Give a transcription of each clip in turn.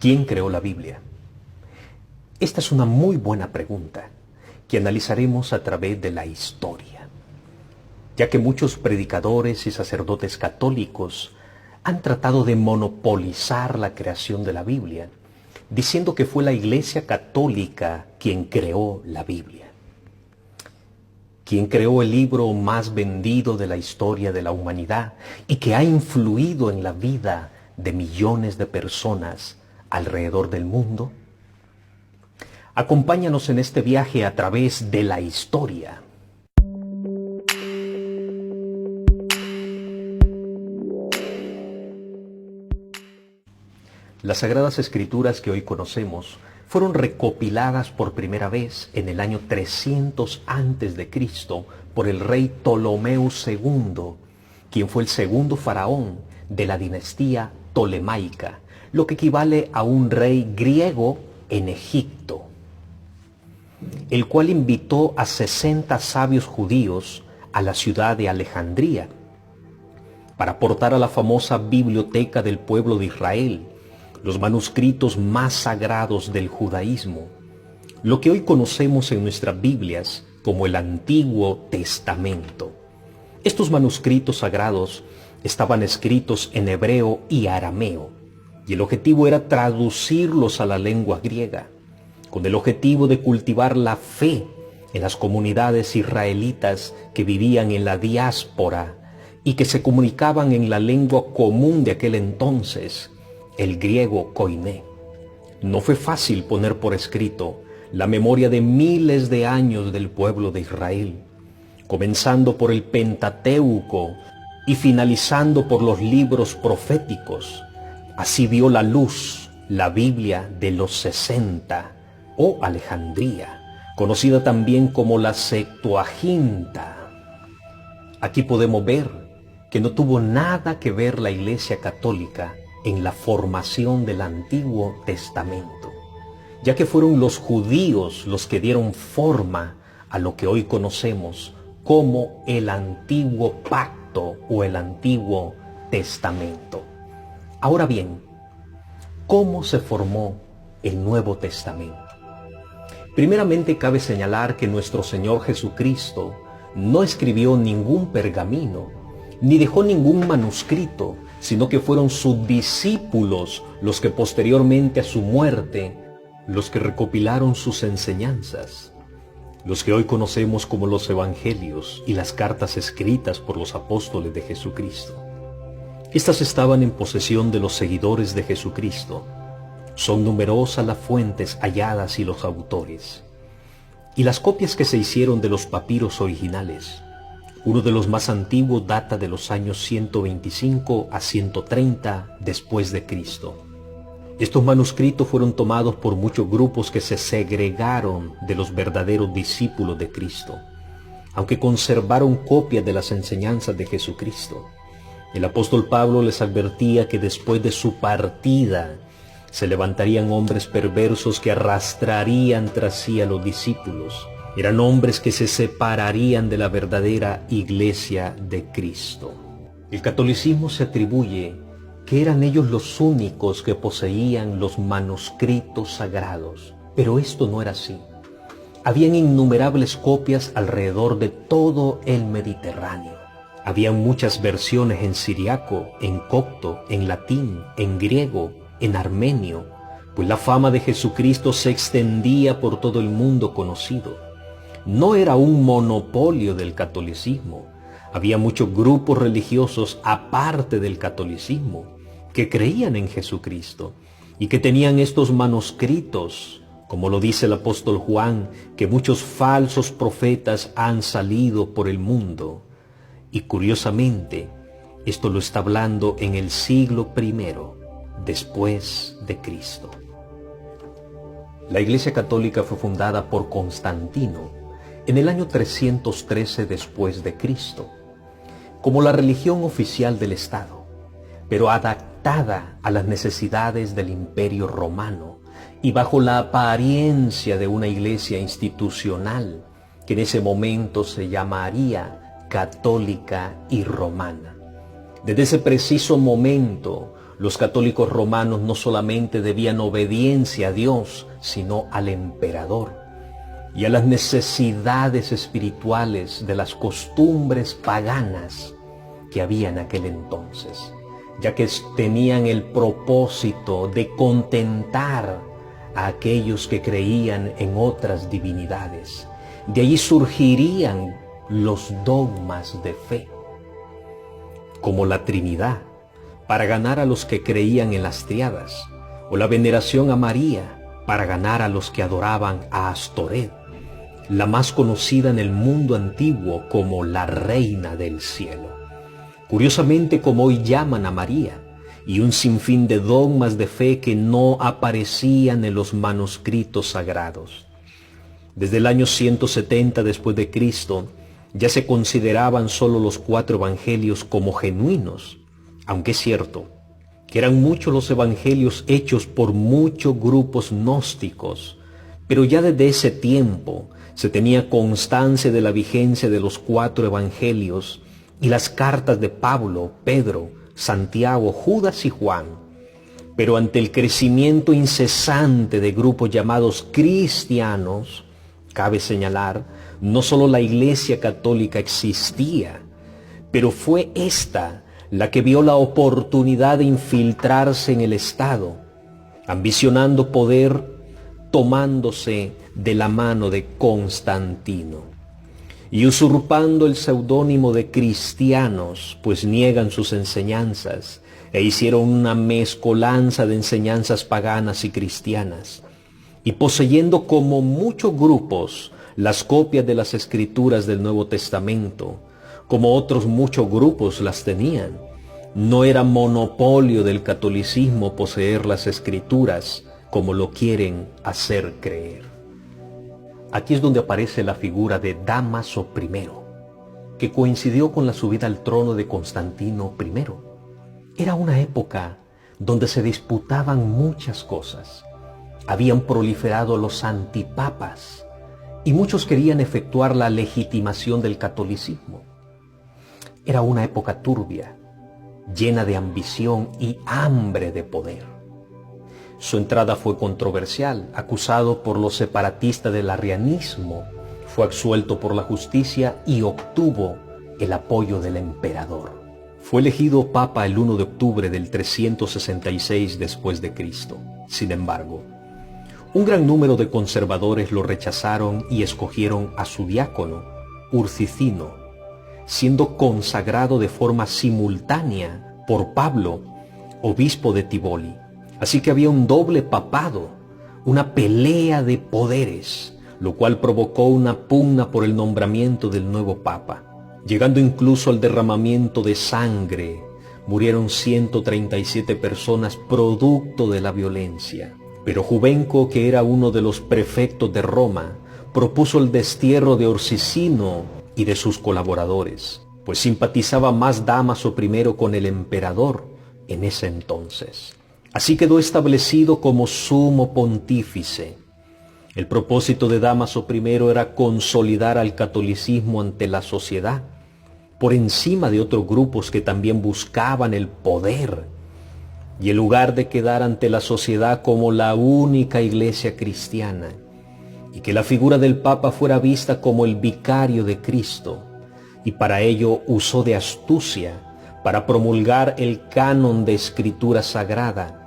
¿Quién creó la Biblia? Esta es una muy buena pregunta que analizaremos a través de la historia, ya que muchos predicadores y sacerdotes católicos han tratado de monopolizar la creación de la Biblia, diciendo que fue la Iglesia Católica quien creó la Biblia. Quien creó el libro más vendido de la historia de la humanidad y que ha influido en la vida de millones de personas alrededor del mundo. Acompáñanos en este viaje a través de la historia. Las Sagradas Escrituras que hoy conocemos fueron recopiladas por primera vez en el año 300 a.C. por el rey Ptolomeo II, quien fue el segundo faraón de la dinastía tolemaica, lo que equivale a un rey griego en Egipto, el cual invitó a 60 sabios judíos a la ciudad de Alejandría para aportar a la famosa biblioteca del pueblo de Israel los manuscritos más sagrados del judaísmo, lo que hoy conocemos en nuestras Biblias como el Antiguo Testamento. Estos manuscritos sagrados estaban escritos en hebreo y arameo, y el objetivo era traducirlos a la lengua griega, con el objetivo de cultivar la fe en las comunidades israelitas que vivían en la diáspora y que se comunicaban en la lengua común de aquel entonces, el griego koiné. No fue fácil poner por escrito la memoria de miles de años del pueblo de Israel, comenzando por el Pentateuco y finalizando por los libros proféticos. Así vio la luz la Biblia de los 60 o Alejandría, conocida también como la Septuaginta. Aquí podemos ver que no tuvo nada que ver la Iglesia Católica en la formación del Antiguo Testamento, ya que fueron los judíos los que dieron forma a lo que hoy conocemos como el Antiguo Pacto o el Antiguo Testamento. Ahora bien, ¿cómo se formó el Nuevo Testamento? Primeramente cabe señalar que nuestro Señor Jesucristo no escribió ningún pergamino, ni dejó ningún manuscrito, sino que fueron sus discípulos los que posteriormente a su muerte, los que recopilaron sus enseñanzas, los que hoy conocemos como los Evangelios y las cartas escritas por los apóstoles de Jesucristo. Estas estaban en posesión de los seguidores de Jesucristo. Son numerosas las fuentes halladas y los autores, y las copias que se hicieron de los papiros originales. Uno de los más antiguos data de los años 125 a 130 después de Cristo. Estos manuscritos fueron tomados por muchos grupos que se segregaron de los verdaderos discípulos de Cristo, aunque conservaron copias de las enseñanzas de Jesucristo. El apóstol Pablo les advertía que después de su partida se levantarían hombres perversos que arrastrarían tras sí a los discípulos. Eran hombres que se separarían de la verdadera iglesia de Cristo. El catolicismo se atribuye que eran ellos los únicos que poseían los manuscritos sagrados, pero esto no era así. Habían innumerables copias alrededor de todo el Mediterráneo. Habían muchas versiones en siriaco, en copto, en latín, en griego, en armenio, pues la fama de Jesucristo se extendía por todo el mundo conocido. No era un monopolio del catolicismo. Había muchos grupos religiosos aparte del catolicismo que creían en Jesucristo y que tenían estos manuscritos, como lo dice el apóstol Juan, que muchos falsos profetas han salido por el mundo. Y curiosamente, esto lo está hablando en el siglo I después de Cristo. La Iglesia Católica fue fundada por Constantino en el año 313 después de Cristo, como la religión oficial del Estado, pero adaptada a las necesidades del Imperio Romano y bajo la apariencia de una iglesia institucional que en ese momento se llamaría católica y romana. Desde ese preciso momento, los católicos romanos no solamente debían obediencia a Dios, sino al emperador y a las necesidades espirituales de las costumbres paganas que había en aquel entonces, ya que tenían el propósito de contentar a aquellos que creían en otras divinidades. De allí surgirían los dogmas de fe, como la Trinidad, para ganar a los que creían en las triadas, o la veneración a María, para ganar a los que adoraban a Astoret, la más conocida en el mundo antiguo como la Reina del Cielo. Curiosamente, como hoy llaman a María, y un sinfín de dogmas de fe que no aparecían en los manuscritos sagrados. Desde el año 170 después de Cristo, ya se consideraban solo los 4 evangelios como genuinos, aunque es cierto que eran muchos los evangelios hechos por muchos grupos gnósticos, pero ya desde ese tiempo se tenía constancia de la vigencia de los 4 evangelios y las cartas de Pablo, Pedro, Santiago, Judas y Juan. Pero ante el crecimiento incesante de grupos llamados cristianos, cabe señalar, no solo la Iglesia Católica existía, pero fue esta la que vio la oportunidad de infiltrarse en el Estado, ambicionando poder, tomándose de la mano de Constantino y usurpando el seudónimo de cristianos, pues niegan sus enseñanzas e hicieron una mezcolanza de enseñanzas paganas y cristianas, y poseyendo como muchos grupos las copias de las Escrituras del Nuevo Testamento, como otros muchos grupos las tenían. No era monopolio del catolicismo poseer las Escrituras, como lo quieren hacer creer. Aquí es donde aparece la figura de Dámaso I, que coincidió con la subida al trono de Constantino I. Era una época donde se disputaban muchas cosas. Habían proliferado los antipapas y muchos querían efectuar la legitimación del catolicismo. Era una época turbia, llena de ambición y hambre de poder. Su entrada fue controversial, acusado por los separatistas del arrianismo, fue absuelto por la justicia y obtuvo el apoyo del emperador. Fue elegido papa el 1 de octubre del 366 después de Cristo. Sin embargo, un gran número de conservadores lo rechazaron y escogieron a su diácono, Urcicino, siendo consagrado de forma simultánea por Pablo, obispo de Tívoli. Así que había un doble papado, una pelea de poderes, lo cual provocó una pugna por el nombramiento del nuevo papa, llegando incluso al derramamiento de sangre. Murieron 137 personas producto de la violencia. Pero Juvenco, que era uno de los prefectos de Roma, propuso el destierro de Urcicino y de sus colaboradores, pues simpatizaba más Dámaso I con el emperador en ese entonces. Así quedó establecido como sumo pontífice. El propósito de Dámaso I era consolidar al catolicismo ante la sociedad, por encima de otros grupos que también buscaban el poder, y en lugar de quedar ante la sociedad como la única iglesia cristiana, y que la figura del Papa fuera vista como el vicario de Cristo, y para ello usó de astucia para promulgar el canon de escritura sagrada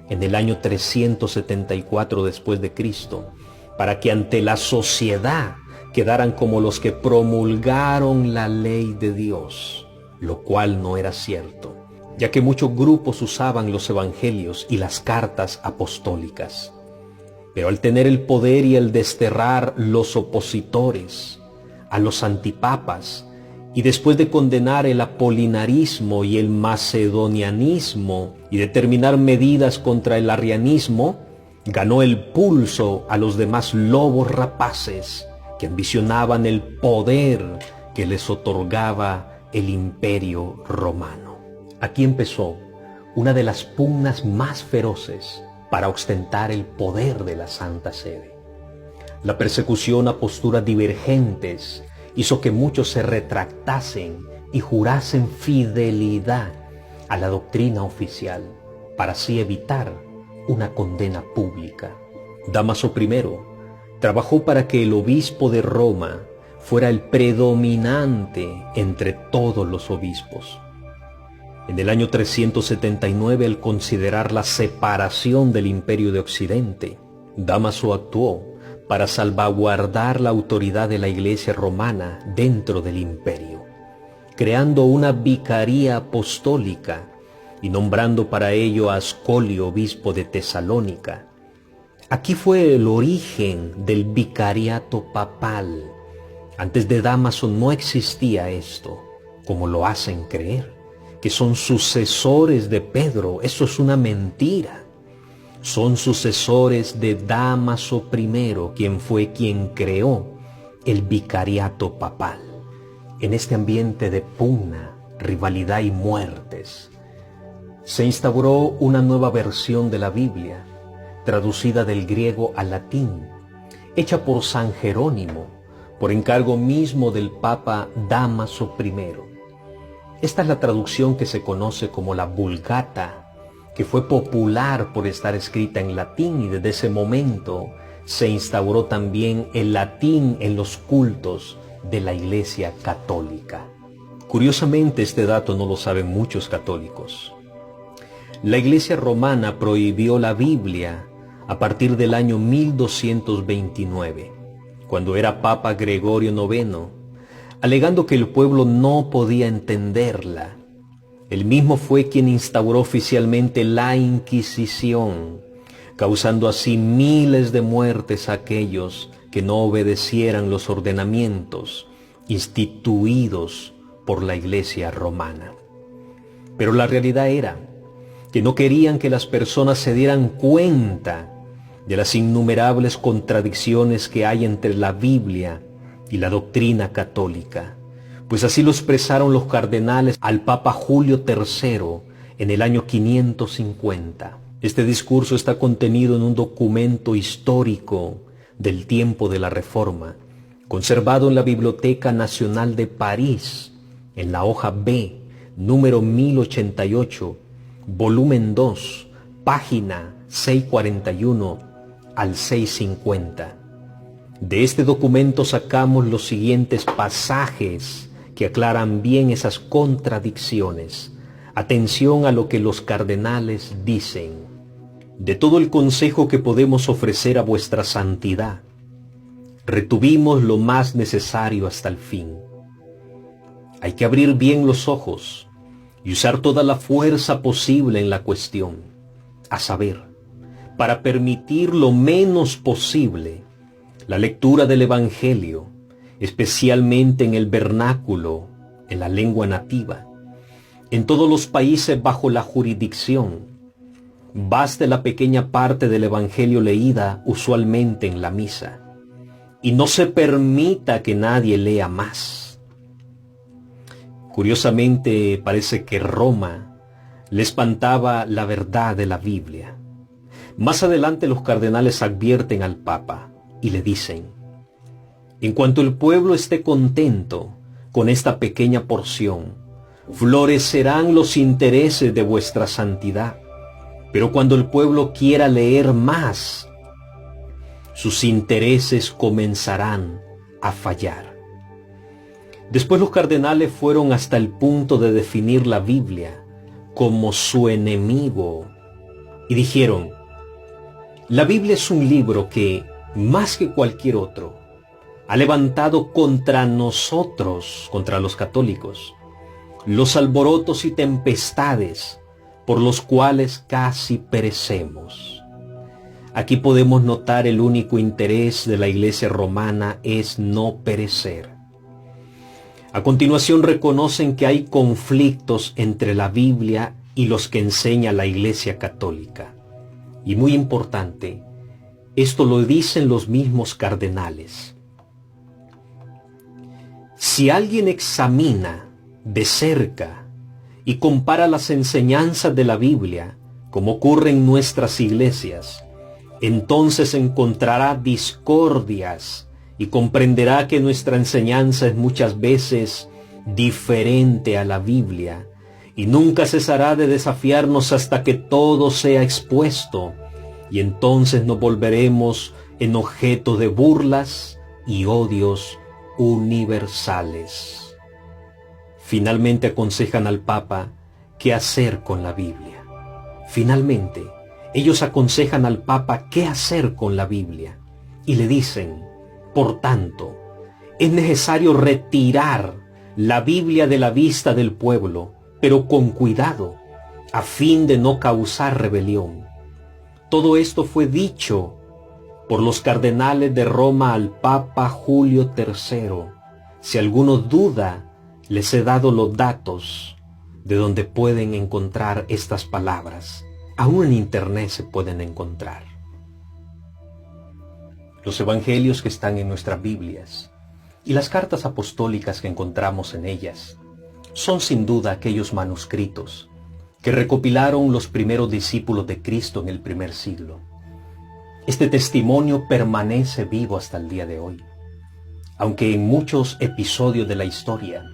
en el año 374 después de Cristo, para que ante la sociedad quedaran como los que promulgaron la ley de Dios, lo cual no era cierto, ya que muchos grupos usaban los evangelios y las cartas apostólicas. Pero al tener el poder y el desterrar los opositores, a los antipapas, y después de condenar el apolinarismo y el macedonianismo y determinar medidas contra el arrianismo, ganó el pulso a los demás lobos rapaces que ambicionaban el poder que les otorgaba el imperio romano. Aquí empezó una de las pugnas más feroces para ostentar el poder de la Santa Sede. La persecución a posturas divergentes hizo que muchos se retractasen y jurasen fidelidad a la doctrina oficial, para así evitar una condena pública. Dámaso I trabajó para que el obispo de Roma fuera el predominante entre todos los obispos. En el año 379, al considerar la separación del Imperio de Occidente, Dámaso actuó para salvaguardar la autoridad de la Iglesia romana dentro del imperio, creando una vicaría apostólica y nombrando para ello a Ascolio, obispo de Tesalónica. Aquí fue el origen del vicariato papal. Antes de Dámaso no existía esto, como lo hacen creer, que son sucesores de Pedro. Eso es una mentira. Son sucesores de Dámaso I, quien creó el vicariato papal. En este ambiente de pugna, rivalidad y muertes, se instauró una nueva versión de la Biblia, traducida del griego al latín, hecha por San Jerónimo, por encargo mismo del Papa Dámaso I. Esta es la traducción que se conoce como la Vulgata, que fue popular por estar escrita en latín, y desde ese momento se instauró también el latín en los cultos de la Iglesia Católica. Curiosamente, este dato no lo saben muchos católicos. La Iglesia romana prohibió la Biblia a partir del año 1229, cuando era Papa Gregorio IX, alegando que el pueblo no podía entenderla. Él mismo fue quien instauró oficialmente la Inquisición, causando así miles de muertes a aquellos que no obedecieran los ordenamientos instituidos por la Iglesia romana. Pero la realidad era que no querían que las personas se dieran cuenta de las innumerables contradicciones que hay entre la Biblia y la doctrina católica, pues así lo expresaron los cardenales al Papa Julio III en el año 550. Este discurso está contenido en un documento histórico del tiempo de la Reforma, conservado en la Biblioteca Nacional de París, en la hoja B, número 1088, volumen 2, página 641 al 650. De este documento sacamos los siguientes pasajes que aclaran bien esas contradicciones. Atención a lo que los cardenales dicen. De todo el consejo que podemos ofrecer a vuestra santidad, retuvimos lo más necesario hasta el fin. Hay que abrir bien los ojos y usar toda la fuerza posible en la cuestión, a saber, para permitir lo menos posible la lectura del Evangelio, especialmente en el vernáculo, en la lengua nativa, en todos los países bajo la jurisdicción. Baste la pequeña parte del Evangelio leída usualmente en la misa, y no se permita que nadie lea más. Curiosamente, parece que Roma le espantaba la verdad de la Biblia. Más adelante los cardenales advierten al Papa y le dicen: en cuanto el pueblo esté contento con esta pequeña porción, florecerán los intereses de vuestra santidad. Pero cuando el pueblo quiera leer más, sus intereses comenzarán a fallar. Después los cardenales fueron hasta el punto de definir la Biblia como su enemigo y dijeron: la Biblia es un libro que, más que cualquier otro, ha levantado contra nosotros, contra los católicos, los alborotos y tempestades por los cuales casi perecemos. Aquí podemos notar el único interés de la Iglesia romana es no perecer. A continuación reconocen que hay conflictos entre la Biblia y los que enseña la Iglesia católica. Y muy importante, esto lo dicen los mismos cardenales. Si alguien examina de cerca y compara las enseñanzas de la Biblia, como ocurre en nuestras iglesias, entonces encontrará discordias y comprenderá que nuestra enseñanza es muchas veces diferente a la Biblia y nunca cesará de desafiarnos hasta que todo sea expuesto, y entonces nos volveremos en objeto de burlas y odios universales. Finalmente aconsejan al Papa qué hacer con la Biblia. Finalmente, ellos aconsejan al Papa qué hacer con la Biblia y le dicen, por tanto, es necesario retirar la Biblia de la vista del pueblo, pero con cuidado, a fin de no causar rebelión. Todo esto fue dicho por los cardenales de Roma al Papa Julio III. Si alguno duda, les he dado los datos de donde pueden encontrar estas palabras. Aún en internet se pueden encontrar. Los evangelios que están en nuestras Biblias y las cartas apostólicas que encontramos en ellas son sin duda aquellos manuscritos que recopilaron los primeros discípulos de Cristo en el primer siglo. Este testimonio permanece vivo hasta el día de hoy, aunque en muchos episodios de la historia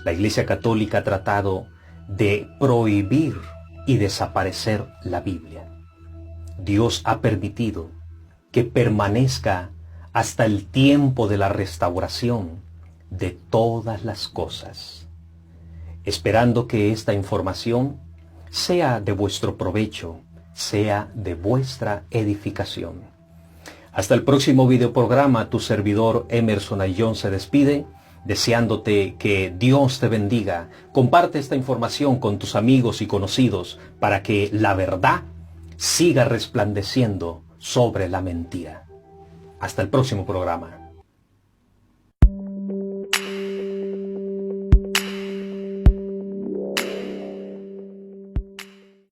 la Iglesia Católica ha tratado de prohibir y desaparecer la Biblia. Dios ha permitido que permanezca hasta el tiempo de la restauración de todas las cosas, esperando que esta información sea de vuestro provecho, sea de vuestra edificación. Hasta el próximo videoprograma, tu servidor Emerson Ayllón se despide, deseándote que Dios te bendiga. Comparte esta información con tus amigos y conocidos para que la verdad siga resplandeciendo sobre la mentira. Hasta el próximo programa.